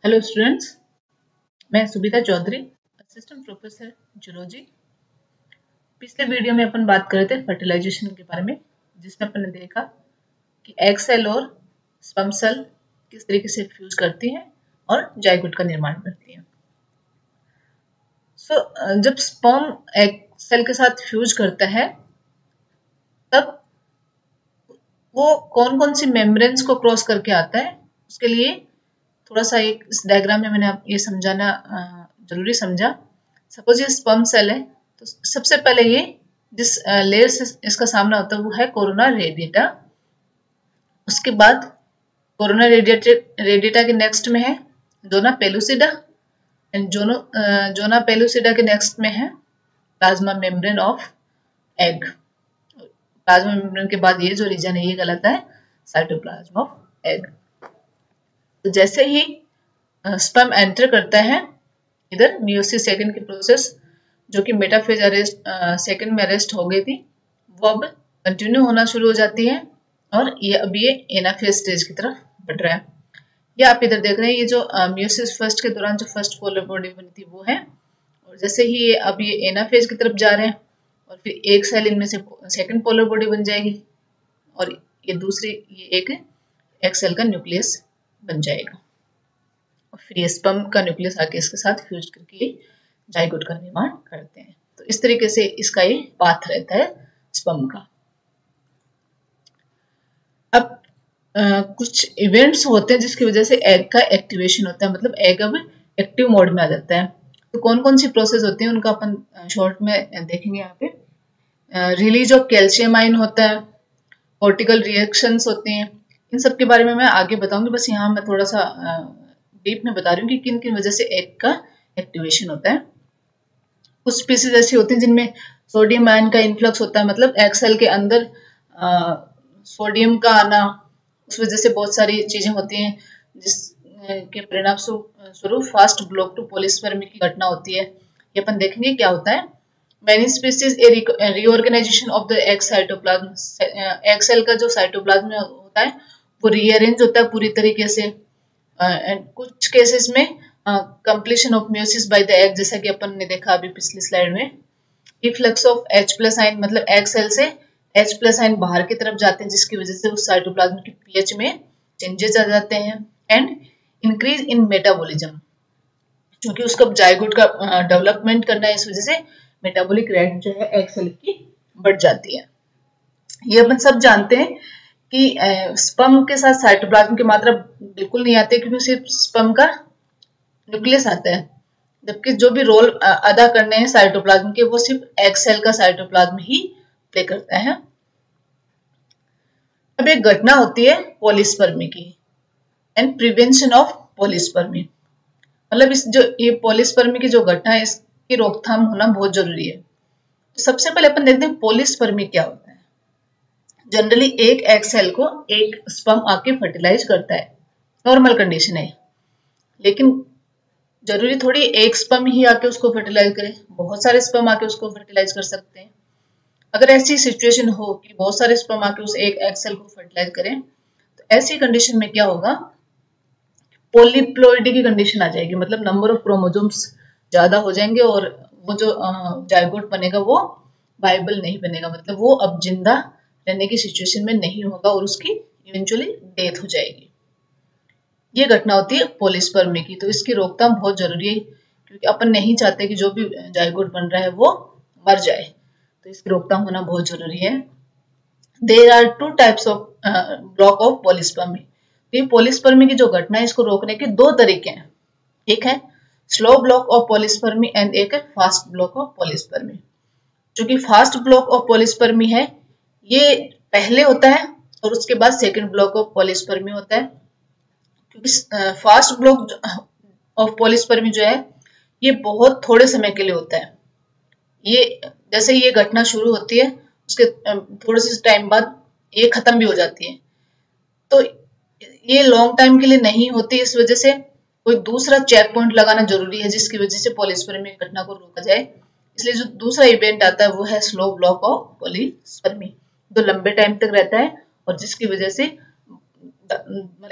Hello students, मैं Subita Chaudhary, assistant professor zoology. पिछले video में अपन बात कर रहे थे फर्टिलाइजेशन के बारे में, जिसमें अपन ने देखा कि एग सेल और स्पर्म सेल किस तरीके से फ्यूज करती हैं और जाइगोट का निर्माण करती हैं। जब स्पर्म एग सेल के साथ फ्यूज करता है तब वो कौन कौन सी मेम्ब्रेन्स को क्रॉस करके आता है, उसके लिए थोड़ा सा एक इस डायग्राम में मैंने ये समझाना जरूरी समझा। सपोज ये स्पर्म सेल है, तो सबसे पहले ये जिस लेयर से इसका सामना होता है वो है कोरोना रेडिएटा। उसके बाद कोरोना रेडिएटा के नेक्स्ट में है zona pellucida and zona pellucida के नेक्स्ट में है plasma membrane of egg. Plasma membrane के बाद ये जो रीजन है ये कहलाता है साइटोप्लाज्म ऑफ एग। तो जैसे ही स्पर्म एंटर करता है इधर मियोसिस सेकंड की प्रोसेस जो कि मेटाफेज अरेस्ट सेकंड में अरेस्ट हो गई थी, वो अब कंटिन्यू होना शुरू हो जाती है और ये एनाफेज स्टेज की तरफ बढ़ रहा है। ये आप इधर देख रहे हैं, ये जो मियोसिस फर्स्ट के दौरान जो फर्स्ट पोलर बॉडी बनी थी वो है, और जैसे ही ये अब ये एनाफेज की तरफ जा रहे हैं और फिर एक सेल इनमें से सेकंड पोलर बॉडी बन जाएगी और ये दूसरी ये एक एग सेल का न्यूक्लियस बन जाएगा और फिर ये स्पर्म का न्यूक्लियस आके इसके साथ फ्यूज करके जाइगोट का निर्माण करते हैं। तो इस तरीके से इसका ये पाथ रहता है स्पर्म का। अब कुछ इवेंट्स होते हैं जिसकी वजह से एग का एक्टिवेशन होता है, मतलब एग अब एक्टिव मोड में आ जाता है। तो कौन कौन सी प्रोसेस होती है उनका अपन शॉर्ट में देखेंगे। यहाँ पे रिलीज ऑफ कैल्शियम आयन होता है, कॉर्टिकल रिएक्शंस होती हैं, इन सब के बारे में मैं आगे बताऊंगी। बस यहाँ मैं थोड़ा सा डीप में बता रही हूँ कि किन किन वजह से एग का एक्टिवेशन होता है। कुछ स्पीसीज ऐसी होती हैं जिनमें सोडियम आयन का इन्फ्लक्स होता है, मतलब एग सेल के अंदर सोडियम का आना, उस वजह से बहुत सारी चीजें होती हैं जिसके परिणाम स्वरूप फास्ट ब्लॉक टू पॉलीस्पर्मी की घटना होती है। ये अपन देखेंगे क्या होता है। Many species a reorganization of the egg cytoplasm, egg cell का जो साइटोप्लाज्म होता है वो रीअरेंज होता है पूरी तरीके से। कुछ केसेस में completion of meiosis by the egg, जैसा कि अपन ने देखा अभी पिछली स्लाइड में। इफ्लक्स ऑफ H+ आयन, मतलब एग सेल से H+ आयन बाहर की तरफ जाते हैं जिसकी वजह से उस साइटोप्लाज्म की पीएच में चेंजेस आ जाते हैं। एंड इंक्रीज इन मेटाबॉलिज्म, क्योंकि उसको जाइगोट का डेवलपमेंट करना है, इस वजह से मेटाबॉलिक रेट जो है एग सेल की बढ़ जाती है। ये अपन सब जानते हैं कि स्पर्म के साथ साइटोप्लाज्म की मात्रा बिल्कुल नहीं आती, क्योंकि सिर्फ स्पर्म का न्यूक्लियस आता है, जबकि जो भी रोल अदा करने हैं साइटोप्लाज्म के वो सिर्फ एग सेल का साइटोप्लाज्म ही प्ले करता है। अब एक घटना होती है पॉलीस्पर्मी की एंड प्रिवेंशन ऑफ पॉलीस्पर्मी, मतलब ये पॉलीस्पर्मी की जो घटना है इसकी रोकथाम होना बहुत जरूरी है। सबसे पहले अपन देखते हैं पॉलीस्पर्मी क्या होता है। जनरली एक एग सेल को एक स्पर्म आके फर्टिलाइज करता है, नॉर्मल कंडीशन है, लेकिन जरूरी थोड़ी एक स्पर्म ही आके उसको फर्टिलाइज करे, बहुत सारे स्पर्म आके उसको फर्टिलाइज कर सकते हैं। अगर ऐसी सिचुएशन हो कि बहुत सारे स्पर्म आके उस एक एग सेल को फर्टिलाइज करें, तो ऐसी कंडीशन में क्या होगा, पॉलीप्लॉइडी की कंडीशन आ जाएगी, मतलब नंबर ऑफ क्रोमोसोम्स ज्यादा हो जाएंगे और वो जो जाइगोट बनेगा वो वायबल नहीं बनेगा, मतलब वो अब जिंदा रहने की सिचुएशन में नहीं होगा और उसकी इवेंचुअली डेथ हो जाएगी। ये घटना होती है पॉलीस्पर्मी की। तो इसकी रोकथाम बहुत जरूरी है, क्योंकि अपन नहीं चाहते कि जो भी जाइगोट बन रहा है वो मर जाए, तो इसकी रोकथाम होना बहुत जरूरी है। There are 2 types of block of polyspermy. तो ये पॉलीस्पर्मी की जो घटना है इसको रोकने के 2 तरीके हैं, एक है slow block of polyspermy and एक है फास्ट ब्लॉक ऑफ पॉलीस्पर्मी। जो कि फास्ट ब्लॉक ऑफ पॉलीस्पर्मी है ये पहले होता है और उसके बाद सेकंड ब्लॉक ऑफ पॉलीस्पर्मी होता है, क्योंकि फास्ट ब्लॉक ऑफ पॉलीस्पर्मी जो है ये बहुत थोड़े समय के लिए होता है। ये जैसे ये घटना शुरू होती है उसके थोड़े से टाइम बाद ये खत्म भी हो जाती है, तो ये लॉन्ग टाइम के लिए नहीं होती। इस वजह से कोई दूसरा चेक पॉइंट लगाना जरूरी है जिसकी वजह से पॉलीस्पर्मी घटना को रोका जाए। इसलिए जो दूसरा इवेंट आता है वो है स्लो ब्लॉक ऑफ पॉलीस्पर्मी, जो लंबे टाइम तक रहता है और जिसकी वजह से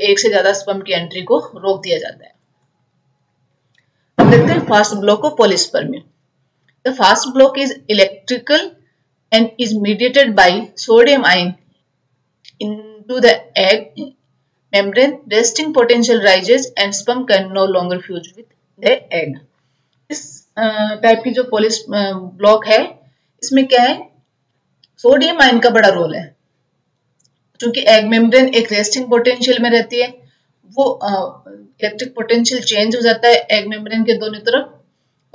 एक से ज्यादा स्पर्म की एंट्री को रोक दिया जाता है। अब देखते हैं fast block of polyspermy. The fast block is electrical and is mediated by sodium ion into the egg membrane. Resting potential rises and sperm can no longer fuse with the egg. इस type की जो polish block है, इसमें क्या है, sodium ion का बड़ा role है। क्योंकि एग मेम्ब्रेन एक रेस्टिंग पोटेंशियल में रहती है, वो इलेक्ट्रिक पोटेंशियल चेंज हो जाता है एग मेम्ब्रेन के दोनों तरफ,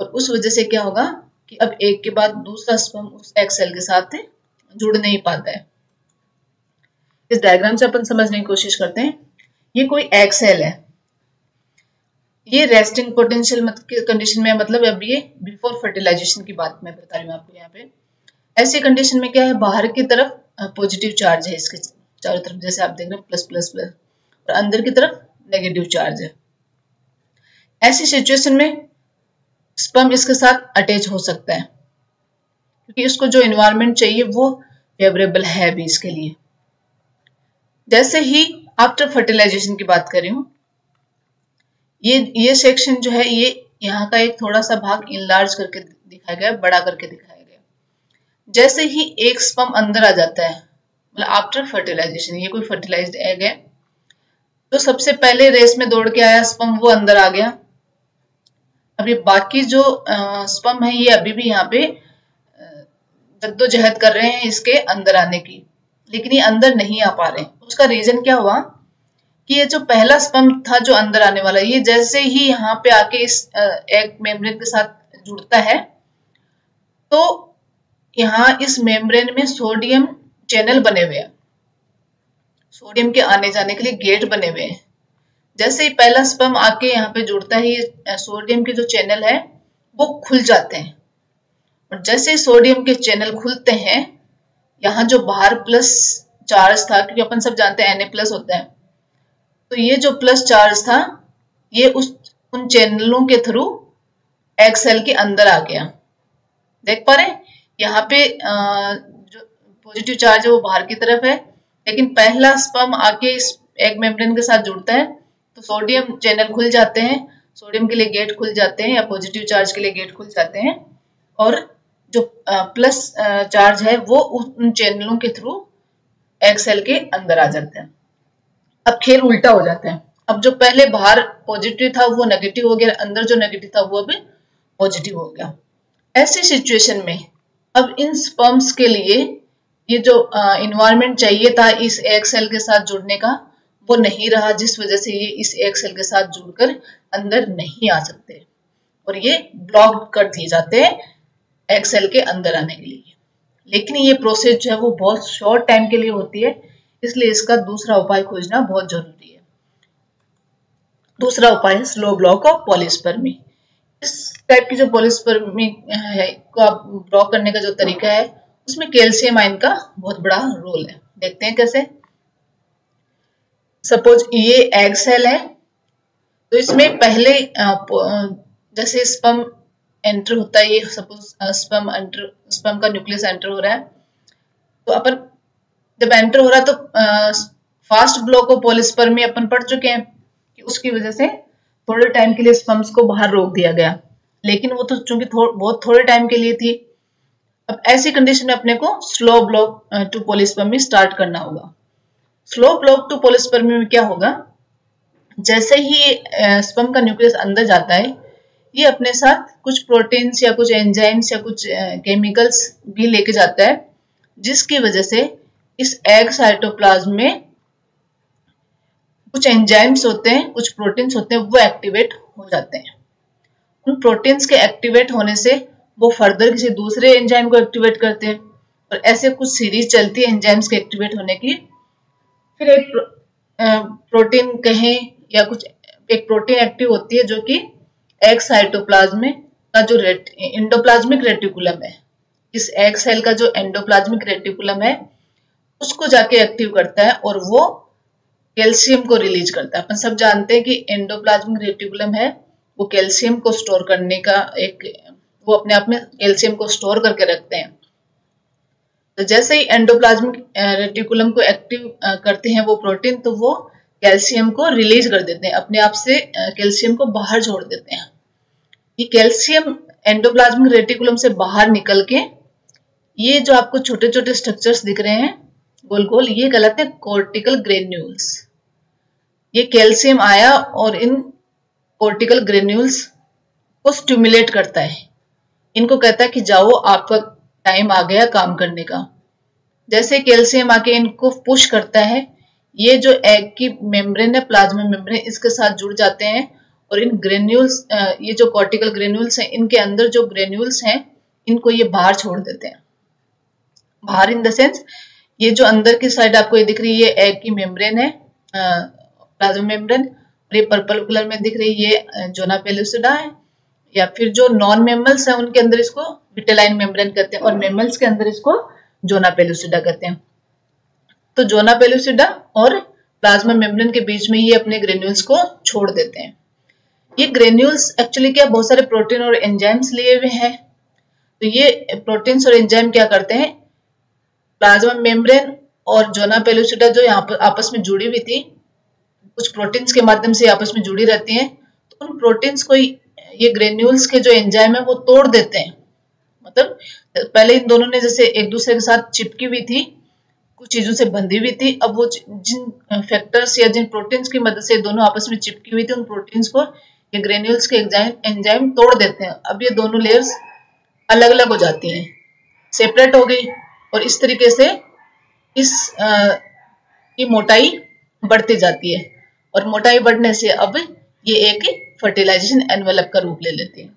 और उस वजह से क्या होगा कि अब एक के बाद दूसरा स्पर्म उस एग सेल के साथ जुड़ नहीं पाता है। इस डायग्राम से अपन समझने की कोशिश करते हैं। ये कोई एग सेल है, ये रेस्टिंग पोटेंशियल कंडीशन में, मतलब अब ये बिफोर फर्टिलाइजेशन की बात मैं बता रही हूँ आपको। यहाँ पे ऐसी कंडीशन में क्या है, बाहर की तरफ पॉजिटिव चार्ज है इसके चारों तरफ, जैसे आप देख रहे हैं प्लस प्लस प्लस, और अंदर की तरफ नेगेटिव चार्ज है। ऐसी सिचुएशन में स्पर्म इसके साथ अटैच हो सकता है, क्योंकि इसको जो एनवायरनमेंट चाहिए वो फेवरेबल है भी इसके लिए। जैसे ही आफ्टर फर्टिलाइजेशन की बात कर रही हूँ, ये सेक्शन जो है, ये यहाँ का एक थोड़ा सा भाग इनलार्ज करके दिखाया गया, बड़ा करके दिखाया गया। जैसे ही एक स्पर्म अंदर आ जाता है, मतलब आफ्टर फर्टिलाइजेशन, ये कोई फर्टिलाइज्ड एग है, तो सबसे पहले रेस में दौड़ के आया स्पर्म वो अंदर आ गया। अब ये बाकी जो स्पर्म है, ये अभी भी यहाँ पे जद्दोजहद कर रहे हैं इसके अंदर आने की, लेकिन ये अंदर नहीं आ पा रहे हैं। उसका रीजन क्या हुआ कि ये जो पहला स्पर्म था जो अंदर आने वाला, ये जैसे ही यहाँ पे आके इस एग मेम्ब्रेन के साथ जुड़ता है, तो यहाँ इस मेम्ब्रेन में सोडियम चैनल बने हुए हैं, सोडियम के आने जाने के लिए गेट बने हुए हैं। जैसे ही पहला स्पर्म आके यहाँ पे जुड़ता है, सोडियम के जो चैनल है वो खुल जाते हैं, और जैसे ही सोडियम के चैनल खुलते हैं, यहाँ जो बाहर प्लस चार्ज था, क्योंकि अपन सब जानते हैं Na+ होता है, तो ये जो प्लस चार्ज था ये उन चैनलों के थ्रू एग सेल के अंदर आ गया। देख पा रहे हैं यहाँ पे जो पॉजिटिव चार्ज है वो बाहर की तरफ है, लेकिन पहला स्पर्म आके इस एग मेम्ब्रेन के साथ जुड़ता है तो सोडियम चैनल खुल जाते हैं, सोडियम के लिए गेट खुल जाते हैं, या पॉजिटिव चार्ज के लिए गेट खुल जाते हैं, और जो प्लस चार्ज है वो उन चैनलों के थ्रू एग सेल के अंदर आ जाते हैं। अब खेल उल्टा हो जाता है। अब जो पहले बाहर पॉजिटिव था वो नेगेटिव हो गया, अंदर जो नेगेटिव था वो अभी पॉजिटिव हो गया। ऐसी सिचुएशन में अब इन स्पर्म्स के लिए ये जो इन्वायरमेंट चाहिए था इस एग सेल के साथ जुड़ने का, वो नहीं रहा, जिस वजह से ये इस एग सेल के साथ जुड़कर अंदर नहीं आ सकते, और ये ब्लॉक कर दिए जाते हैं एग सेल के अंदर आने के लिए। लेकिन ये प्रोसेस जो है वो बहुत शॉर्ट टाइम के लिए होती है, इसलिए इसका दूसरा उपाय खोजना बहुत जरूरी है। दूसरा उपाय है स्लो ब्लॉक ऑफ पॉलीस्पर्मी। इस टाइप की जो पॉलीस्पर्मी है को आप ब्लॉक करने का जो तरीका है, उसमें कैल्शियम आयन का बहुत बड़ा रोल है। देखते हैं कैसे। सपोज ये एग सेल है, तो इसमें पहले जैसे स्पर्म एंटर होता है, ये सपोज स्पर्म का न्यूक्लियस एंटर हो रहा है, तो अपन जब एंटर हो रहा है तो फास्ट ब्लॉक ऑफ पॉलीस्पर्मी अपन पढ़ चुके हैं कि उसकी वजह से थोड़े टाइम के लिए स्पर्म्स को बाहर रोक दिया गया, लेकिन वो तो चूंकि बहुत थोड़े टाइम के लिए थी। अब ऐसी कंडीशन में अपने को slow block to polyspermy start करना होगा। स्लो ब्लॉक टू पॉलीस्पर्मी में क्या होगा, जैसे ही स्पर्म का न्यूक्लियस अंदर जाता है, ये अपने साथ कुछ प्रोटीन्स या कुछ एंजाइम्स या कुछ केमिकल्स भी लेके जाता है, जिसकी वजह से इस एग साइटोप्लाज्म में कुछ एंजाइम्स होते हैं, कुछ प्रोटीन्स होते हैं, वो एक्टिवेट हो जाते हैं। उन प्रोटीन्स के एक्टिवेट होने से वो फर्दर किसी दूसरे एंजाइम को एक्टिवेट करते हैं, और ऐसे कुछ सीरीज चलती है एंजाइम्स के एक्टिवेट होने की। फिर एक प्रोटीन कहें या कुछ एक प्रोटीन एक्टिव होती है जो कि एग साइटोप्लाज्म का जो एंडोप्लाज्मिक रेटिकुलम है, इस एग सेल का जो एंडोप्लाज्मिक रेटिकुलम है उसको जाके एक्टिव करता है, और वो कैल्शियम को रिलीज करता है। अपन सब जानते हैं कि एंडोप्लाज्मिक रेटिकुलम है वो कैल्शियम को स्टोर करने का वो अपने आप में कैल्शियम को स्टोर करके रखते हैं। तो जैसे ही एंडोप्लाज्मिक रेटिकुलम को एक्टिव करते हैं वो प्रोटीन, तो वो कैल्शियम को रिलीज कर देते हैं, अपने आप से कैल्शियम को बाहर छोड़ देते हैं। ये कैल्शियम एंडोप्लाज्मिक रेटिकुलम से बाहर निकल के ये जो आपको छोटे छोटे स्ट्रक्चर्स दिख रहे हैं गोल गोल, ये कहलाते हैं कॉर्टिकल ग्रेन्यूल्स। ये कैल्शियम आया और इन कॉर्टिकल ग्रेन्यूल्स को स्टिमुलेट करता है, इनको कहता है कि जाओ आपका टाइम आ गया काम करने का। जैसे कैल्शियम आके इनको पुश करता है, ये जो एग की मेम्ब्रेन है, प्लाज्मा मेम्ब्रेन, इसके साथ जुड़ जाते हैं और इन ग्रेन्यूल्स, ये जो कॉर्टिकल ग्रेन्यूल्स हैं, इनके अंदर जो ग्रेन्यूल्स हैं इनको ये बाहर छोड़ देते हैं। बाहर इन द सेंस ये जो अंदर की साइड आपको ये दिख रही है, ये एग की मेम्ब्रेन है, प्लाज्मा मेम्ब्रेन, और ये पर्पल कलर में दिख रही है ये जोना पेलुसिडा है। या फिर जो नॉन मेमल्स है उनके अंदर इसको विटेलाइन मेम्ब्रेन कहते हैं और मेमल्स के अंदर इसको जोना पेलुसिडा कहते हैं। तो जोना पेलुसिडा और प्लाज्मा मेम्ब्रेन के बीच में ये अपने ग्रेन्यूल्स को छोड़ देते हैं। ये ग्रेन्यूल्स एक्चुअली क्या बहुत सारे प्रोटीन और एंजाइम्स लिए हुए हैं। तो ये प्रोटीन्स और एंजाइम क्या करते हैं, प्लाज्मा मेम्ब्रेन और जोना पेलुसिडा जो यहाँ पर आपस में जुड़ी हुई थी, कुछ प्रोटीन्स के माध्यम से आपस में जुड़ी रहती हैं, तो उन प्रोटीन्स को ये ग्रेन्यूल्स के जो एंजाइम है वो तोड़ देते हैं। मतलब पहले इन दोनों ने जैसे एक दूसरे के साथ चिपकी हुई थी, कुछ चीजों से बंधी हुई थी, अब वो जिन फैक्टर्स या जिन प्रोटीन्स की मदद से दोनों आपस में चिपकी हुई थी, उन प्रोटीन्स को ये ग्रेन्यूल्स के एंजाइम तोड़ देते हैं। अब ये दोनों लेयर्स अलग अलग हो जाती हैं, सेपरेट हो गई, और इस तरीके से इस की मोटाई बढ़ती जाती है, और मोटाई बढ़ने से अब ये एक फर्टिलाइजेशन एनवेलप का रूप ले लेती है।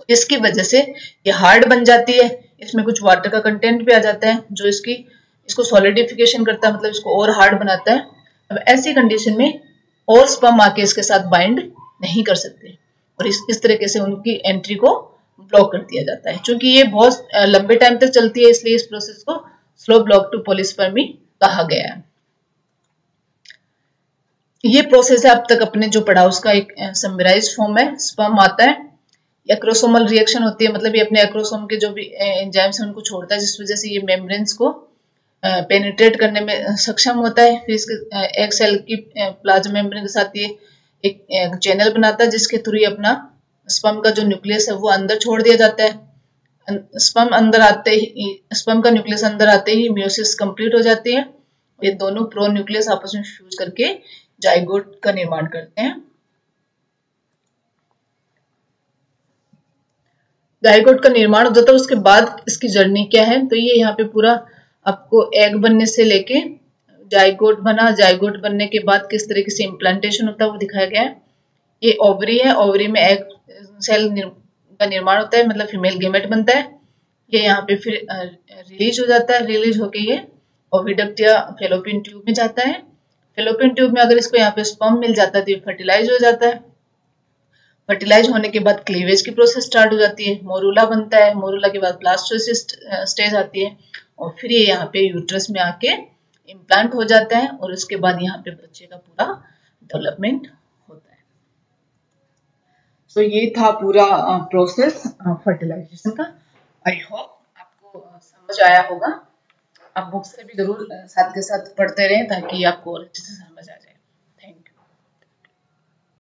इसकी वजह से ये हार्ड बन जाती है, इसमें कुछ वाटर का कंटेंट भी आ जाता है जो इसको सॉलिडिफिकेशन करता है, मतलब इसको और हार्ड बनाता है। अब ऐसी कंडीशन में और स्पर्म आके इसके साथ बाइंड नहीं कर सकते और इस तरीके से उनकी एंट्री को ब्लॉक कर दिया जाता है। क्योंकि ये बहुत लंबे टाइम तक चलती है, इसलिए इस प्रोसेस को स्लो ब्लॉक टू पॉलीस्पर्मी कहा गया है। ये प्रोसेस है अब तक अपने जो पढ़ा उसका एक समराइज फॉर्म है। स्पर्म आता है, एक्रोसोमल रिएक्शन होती है, मतलब ये अपने एक्रोसोम के जो भी एंजाइम्स हैं उनको छोड़ता है, जिस वजह से ये मेम्ब्रेन्स को पेनिट्रेट करने में सक्षम होता है। फिर इसके एक सेल की प्लाज्मा मेम्ब्रेन के साथ ये एक चैनल बनाता है जिसके थ्रू अपना स्पर्म का जो न्यूक्लियस है वो अंदर छोड़ दिया जाता है। स्पर्म का न्यूक्लियस अंदर आते ही मियोसिस कंप्लीट हो जाती है। ये दोनों प्रो न्यूक्लियस आपस में फ्यूज करके जाइगोट का निर्माण करते हैं। जाइगोट का निर्माण हो जाता है, उसके बाद इसकी जर्नी क्या है, तो ये यहाँ पे पूरा आपको एग बनने से लेके जाइगोट बना, जाइगोट बनने के बाद किस तरीके से इम्प्लांटेशन होता है वो दिखाया गया है। ये ओवरी है, ओवरी में एग सेल का निर्माण होता है, मतलब फीमेल गेमेट बनता है। ये यहाँ पे फिर रिलीज हो जाता है, रिलीज होके ये ओविडक्ट या फेलोपियन ट्यूब में जाता है। फेलोपियन ट्यूब में अगर इसको यहाँ पे स्पर्म मिल जाता है तो ये फर्टिलाइज हो जाता है। फर्टिलाइज होने के बाद क्लीवेज की प्रोसेस स्टार्ट हो जाती है, मोरूला बनता है, मोरूला के बाद ब्लास्टोसिस स्टेज आती है और फिर ये यहाँ पे यूट्रस में आके इम्प्लांट हो जाता है और उसके बाद यहाँ पे बच्चे का पूरा डेवलपमेंट होता है। सो ये था पूरा प्रोसेस फर्टिलाइजेशन का। आई होप आपको समझ आया होगा। आप बुक से भी जरूर साथ के साथ पढ़ते रहें ताकि आपको और अच्छे से समझ आ जाए।